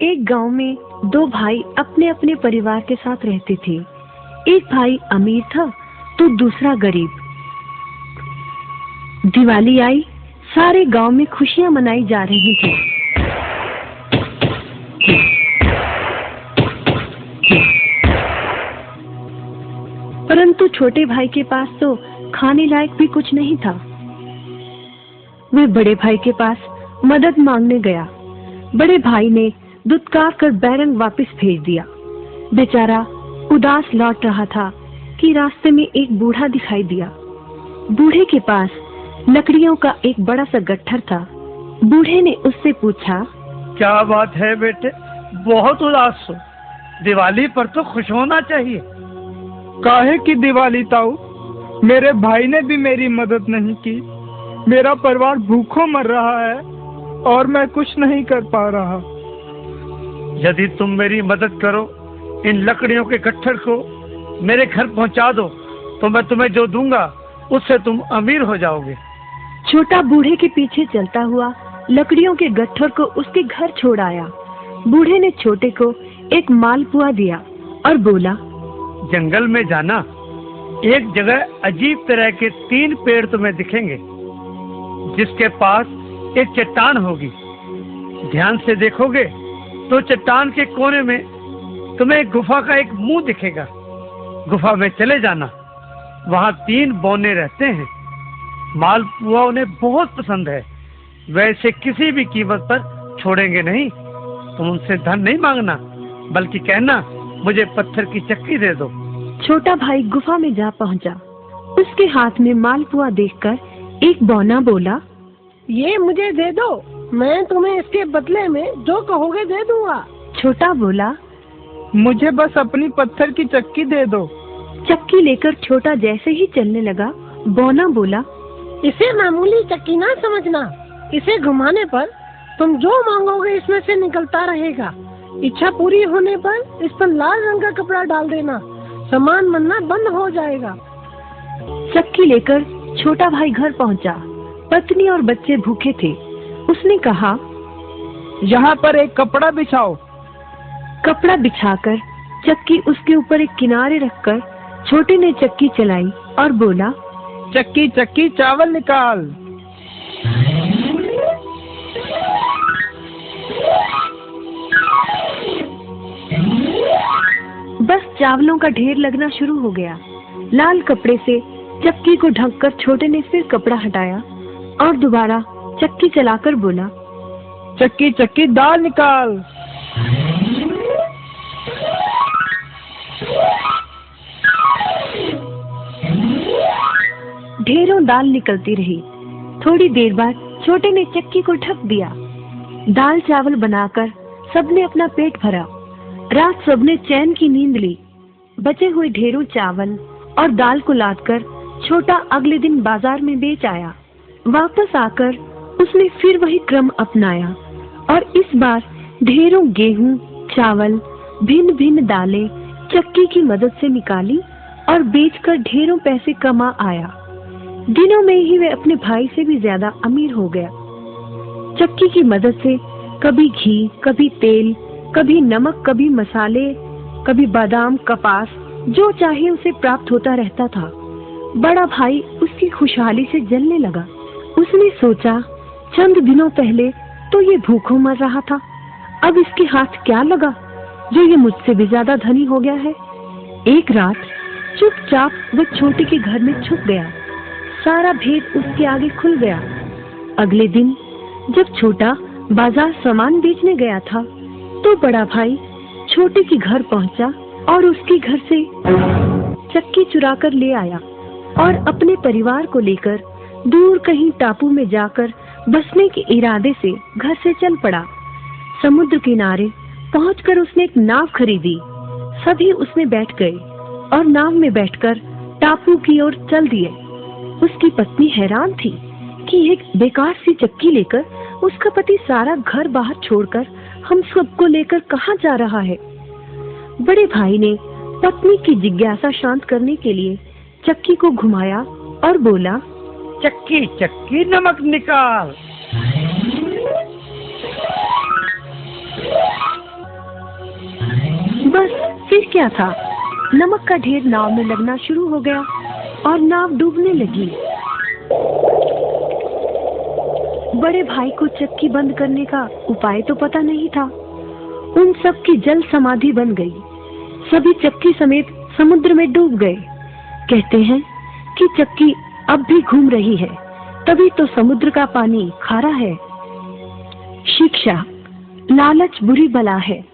एक गांव में दो भाई अपने अपने परिवार के साथ रहते थे। एक भाई अमीर था तो दूसरा गरीब। दिवाली आई, सारे गांव में खुशियां मनाई जा रही थी। परंतु छोटे भाई के पास तो खाने लायक भी कुछ नहीं था। वह बड़े भाई के पास मदद मांगने गया। बड़े भाई ने दुत्कार कर बैरंग वापस भेज दिया। बेचारा उदास लौट रहा था कि रास्ते में एक बूढ़ा दिखाई दिया। बूढ़े के पास लकड़ियों का एक बड़ा सा गट्ठर था। बूढ़े ने उससे पूछा, क्या बात है बेटे, बहुत उदास हो? दिवाली पर तो खुश होना चाहिए। काहे की दिवाली ताऊ, मेरे भाई ने भी मेरी मदद नहीं की। मेरा परिवार भूखों मर रहा है और मैं कुछ नहीं कर पा रहा। यदि तुम मेरी मदद करो, इन लकड़ियों के गट्ठर को मेरे घर पहुंचा दो, तो मैं तुम्हें जो दूंगा उससे तुम अमीर हो जाओगे। छोटा बूढ़े के पीछे चलता हुआ लकड़ियों के गट्ठर को उसके घर छोड़ आया। बूढ़े ने छोटे को एक मालपुआ दिया और बोला, जंगल में जाना, एक जगह अजीब तरह के 3 पेड़ तुम्हें दिखेंगे, जिसके पास एक चट्टान होगी। ध्यान से देखोगे तो चट्टान के कोने में तुम्हें गुफा का एक मुंह दिखेगा। गुफा में चले जाना, वहाँ 3 बौने रहते हैं। मालपुआ उन्हें बहुत पसंद है, वैसे किसी भी कीमत पर छोड़ेंगे नहीं। तुम उनसे धन नहीं मांगना, बल्कि कहना मुझे पत्थर की चक्की दे दो। छोटा भाई गुफा में जा पहुंचा। उसके हाथ में मालपुआ देखकर एक बौना बोला, ये मुझे दे दो, मैं तुम्हें इसके बदले में जो कहोगे दे दूंगा। छोटा बोला, मुझे बस अपनी पत्थर की चक्की दे दो। चक्की लेकर छोटा जैसे ही चलने लगा, बौना बोला, इसे मामूली चक्की ना समझना। इसे घुमाने पर तुम जो मांगोगे इसमें से निकलता रहेगा। इच्छा पूरी होने पर इस पर लाल रंग का कपड़ा डाल देना, सामान बनना बंद हो जाएगा। चक्की लेकर छोटा भाई घर पहुंचा। पत्नी और बच्चे भूखे थे। उसने कहा, यहाँ पर एक कपड़ा बिछाओ। कपड़ा बिछाकर चक्की उसके ऊपर एक किनारे रखकर छोटे ने चक्की चलाई और बोला, चक्की चक्की चावल निकाल। बस चावलों का ढेर लगना शुरू हो गया। लाल कपड़े से चक्की को ढककर छोटे ने फिर कपड़ा हटाया और दोबारा चक्की चलाकर बोला, चक्की चक्की दाल निकाल। ढेरों दाल निकलती रही। थोड़ी देर बाद छोटे ने चक्की को ढक दिया। दाल चावल बनाकर सबने अपना पेट भरा। रात सबने चैन की नींद ली। बचे हुए ढेरों चावल और दाल को लादकर छोटा अगले दिन बाजार में बेच आया। वापस आकर उसने फिर वही क्रम अपनाया और इस बार ढेरों गेहूं, चावल, भिन्न भिन्न दालें चक्की की मदद से निकाली और बेचकर ढेरों पैसे कमा आया। दिनों में ही वह अपने भाई से भी ज्यादा अमीर हो गया। चक्की की मदद से कभी घी, कभी तेल, कभी नमक, कभी मसाले, कभी बादाम, कपास, जो चाहे उसे प्राप्त होता रहता था। बड़ा भाई उसकी खुशहाली से जलने लगा। उसने सोचा, चंद दिनों पहले तो ये भूखों मर रहा था, अब इसके हाथ क्या लगा जो ये मुझसे भी ज्यादा धनी हो गया है। एक रात चुपचाप वह छोटे के घर में छुप गया। सारा भेद उसके आगे खुल गया। अगले दिन जब छोटा बाजार सामान बेचने गया था, तो बड़ा भाई छोटे के घर पहुंचा और उसके घर से चक्की चुरा कर ले आया और अपने परिवार को लेकर दूर कहीं टापू में जाकर बसने के इरादे से घर से चल पड़ा। समुद्र किनारे पहुंचकर उसने एक नाव खरीदी। सभी उसमें बैठ गए और नाव में बैठकर टापू की ओर चल दिए। उसकी पत्नी हैरान थी कि एक बेकार सी चक्की लेकर उसका पति सारा घर बाहर छोड़कर हम सबको लेकर कहाँ जा रहा है। बड़े भाई ने पत्नी की जिज्ञासा शांत करने के लिए चक्की को घुमाया और बोला, चक्की चक्की नमक निकाल। बस फिर क्या था, नमक का ढेर नाव में लगना शुरू हो गया और नाव डूबने लगी। बड़े भाई को चक्की बंद करने का उपाय तो पता नहीं था। उन सब की जल समाधि बन गई। सभी चक्की समेत समुद्र में डूब गए। कहते हैं कि चक्की अब भी घूम रही है, तभी तो समुद्र का पानी खारा है। शिक्षा, लालच बुरी बला है।